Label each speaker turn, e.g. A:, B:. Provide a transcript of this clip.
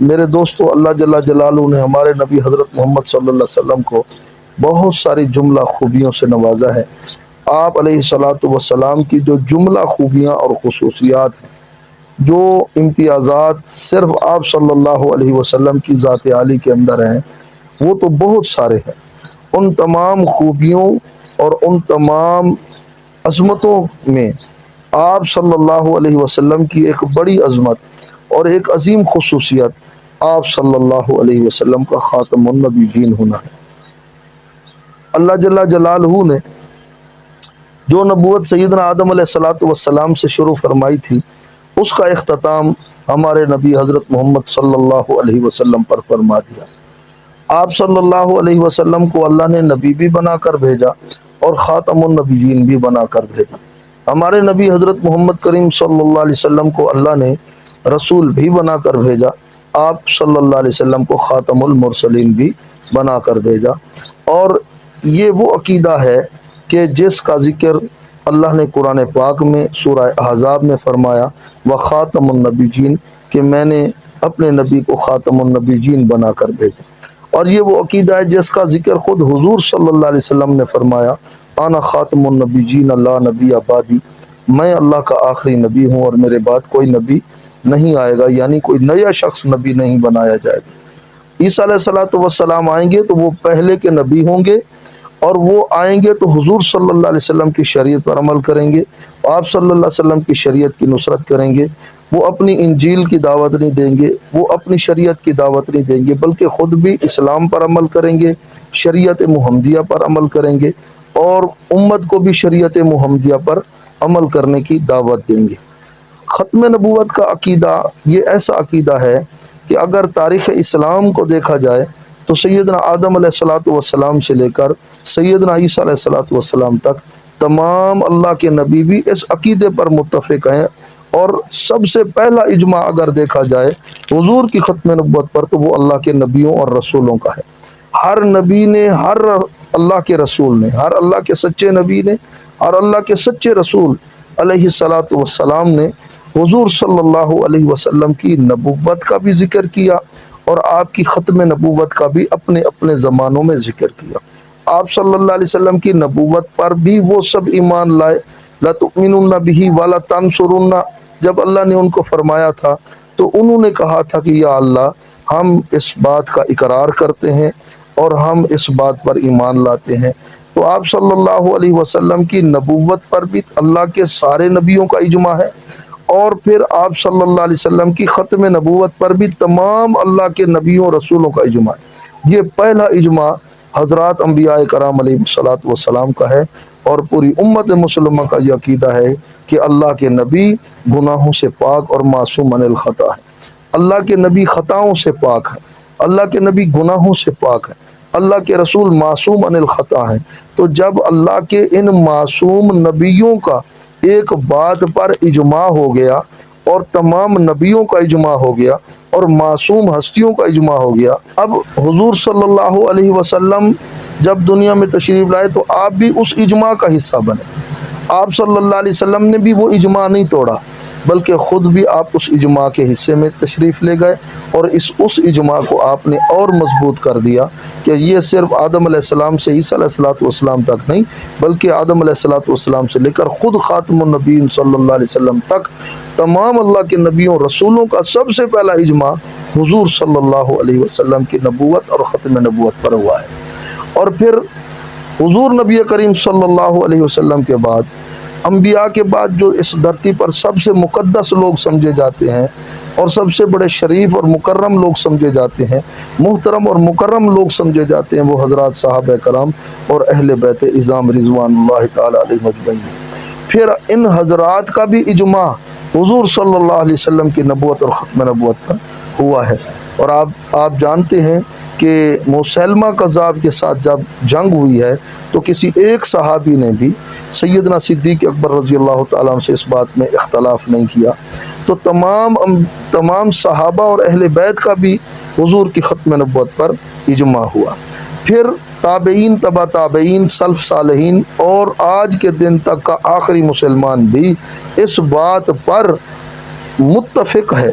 A: میرے دوستو، اللہ جل جلالہ نے ہمارے نبی حضرت محمد صلی اللہ علیہ وسلم کو بہت ساری جملہ خوبیوں سے نوازا ہے۔ آپ علیہ الصلاۃ والسلام کی جو جملہ خوبیاں اور خصوصیات ہیں، جو امتیازات صرف آپ صلی اللہ علیہ وسلم کی ذات عالی کے اندر ہیں، وہ تو بہت سارے ہیں۔ ان تمام خوبیوں اور ان تمام عظمتوں میں آپ صلی اللہ علیہ وسلم کی ایک بڑی عظمت اور ایک عظیم خصوصیت آپ صلی اللہ علیہ وسلم کا خاتم النبیین ہونا ہے۔ اللہ جل جلالہ نے جو نبوت سیدنا آدم علیہ الصلاۃ والسلام سے شروع فرمائی تھی، اس کا اختتام ہمارے نبی حضرت محمد صلی اللہ علیہ وسلم پر فرما دیا۔ آپ صلی اللہ علیہ وسلم کو اللہ نے نبی بھی بنا کر بھیجا اور خاتم النبیین بھی بنا کر بھیجا۔ ہمارے نبی حضرت محمد کریم صلی اللہ علیہ وسلم کو اللہ نے رسول بھی بنا کر بھیجا، آپ صلی اللہ علیہ وسلم کو خاتم المرسلین بھی بنا کر بھیجا۔ اور یہ وہ عقیدہ ہے کہ جس کا ذکر اللہ نے قرآن پاک میں سورہ احزاب میں فرمایا، وخاتم النبیین، کہ میں نے اپنے نبی کو خاتم النبیین بنا کر بھیجا۔ اور یہ وہ عقیدہ ہے جس کا ذکر خود حضور صلی اللہ علیہ وسلم نے فرمایا، انا خاتم النبیین لا نبی بعدی، میں اللہ کا آخری نبی ہوں اور میرے بعد کوئی نبی نہیں آئے گا، یعنی کوئی نیا شخص نبی نہیں بنایا جائے گا۔ عیسیٰ علیہ الصلوۃ والسلام آئیں گے تو وہ پہلے کے نبی ہوں گے، اور وہ آئیں گے تو حضور صلی اللہ علیہ وسلم کی شریعت پر عمل کریں گے، آپ صلی اللہ علیہ وسلم کی شریعت کی نصرت کریں گے۔ وہ اپنی انجیل کی دعوت نہیں دیں گے، وہ اپنی شریعت کی دعوت نہیں دیں گے، بلکہ خود بھی اسلام پر عمل کریں گے، شریعت محمدیہ پر عمل کریں گے، اور امت کو بھی شریعت محمدیہ پر عمل کرنے کی دعوت دیں گے۔ ختم نبوت کا عقیدہ یہ ایسا عقیدہ ہے کہ اگر تاریخ اسلام کو دیکھا جائے تو سیدنا آدم علیہ الصلوۃ والسلام سے لے کر سیدنا عیسیٰ علیہ الصلوۃ والسلام تک تمام اللہ کے نبی بھی اس عقیدے پر متفق ہیں، اور سب سے پہلا اجماع اگر دیکھا جائے حضور کی ختم نبوت پر تو وہ اللہ کے نبیوں اور رسولوں کا ہے۔ ہر نبی نے، ہر اللہ کے رسول نے، ہر اللہ کے سچے نبی نے اور اللہ کے سچے رسول علیہ الصلوۃ والسلام نے حضور صلی اللہ علیہ وسلم کی نبوت کا بھی ذکر کیا اور آپ کی ختم نبوت کا بھی اپنے اپنے زمانوں میں ذکر کیا۔ آپ صلی اللہ علیہ وسلم کی نبوت پر بھی وہ سب ایمان لائے، لَتُؤْمِنُنَّ بِهِ وَلَتَنْصُرُنَّ، جب اللہ نے ان کو فرمایا تھا تو انہوں نے کہا تھا کہ یا اللہ، ہم اس بات کا اقرار کرتے ہیں اور ہم اس بات پر ایمان لاتے ہیں۔ تو آپ صلی اللہ علیہ وسلم کی نبوت پر بھی اللہ کے سارے نبیوں کا اجماع ہے، اور پھر آپ صلی اللہ علیہ وسلم کی ختم نبوت پر بھی تمام اللہ کے نبیوں اور رسولوں کا اجماع ہے۔ یہ پہلا اجماع حضرات انبیاء کرام علیہ الصلوۃ والسلام کا ہے، اور پوری امت مسلمہ کا یہ عقیدہ ہے کہ اللہ کے نبی گناہوں سے پاک اور معصوم عن الخطا ہے۔ اللہ کے نبی خطاؤں سے پاک ہیں، اللہ کے نبی گناہوں سے پاک ہیں، اللہ کے رسول معصوم عن الخطا ہیں۔ تو جب اللہ کے ان معصوم نبیوں کا ایک بات پر اجماع ہو گیا اور تمام نبیوں کا اجماع ہو گیا اور معصوم ہستیوں کا اجماع ہو گیا، اب حضور صلی اللہ علیہ وسلم جب دنیا میں تشریف لائے تو آپ بھی اس اجماع کا حصہ بنے۔ آپ صلی اللہ علیہ وسلم نے بھی وہ اجماع نہیں توڑا، بلکہ خود بھی آپ اس اجماع کے حصے میں تشریف لے گئے، اور اس اجماع کو آپ نے اور مضبوط کر دیا کہ یہ صرف آدم علیہ السلام سے عیسیٰ علیہ الصلوۃ والسلام تک نہیں، بلکہ آدم علیہ الصلوۃ والسلام سے لے کر خود خاتم النبیین صلی اللہ علیہ وسلم تک تمام اللہ کے نبیوں رسولوں کا سب سے پہلا اجماع حضور صلی اللہ علیہ وسلم کی نبوت اور ختم نبوت پر ہوا ہے۔ اور پھر حضور نبی کریم صلی اللہ علیہ وسلم کے بعد، انبیاء کے بعد جو اس دھرتی پر سب سے مقدس لوگ سمجھے جاتے ہیں اور سب سے بڑے شریف اور مکرم لوگ سمجھے جاتے ہیں، محترم اور مکرم لوگ سمجھے جاتے ہیں، وہ حضرات صحابہ کرام اور اہل بیت اعظام رضوان اللہ تعالی علیہم اجمعین۔ پھر ان حضرات کا بھی اجماع حضور صلی اللہ علیہ وسلم کی نبوت اور ختم نبوت پر ہوا ہے۔ اور آپ جانتے ہیں کہ مسیلمہ کذاب کے ساتھ جب جنگ ہوئی ہے تو کسی ایک صحابی نے بھی سیدنا صدیق اکبر رضی اللہ تعالیٰ عنہ سے اس بات میں اختلاف نہیں کیا، تو تمام صحابہ اور اہل بیت کا بھی حضور کی ختم نبوت پر اجماع ہوا۔ پھر تابعین، تبع تابعین، سلف صالحین اور آج کے دن تک کا آخری مسلمان بھی اس بات پر متفق ہے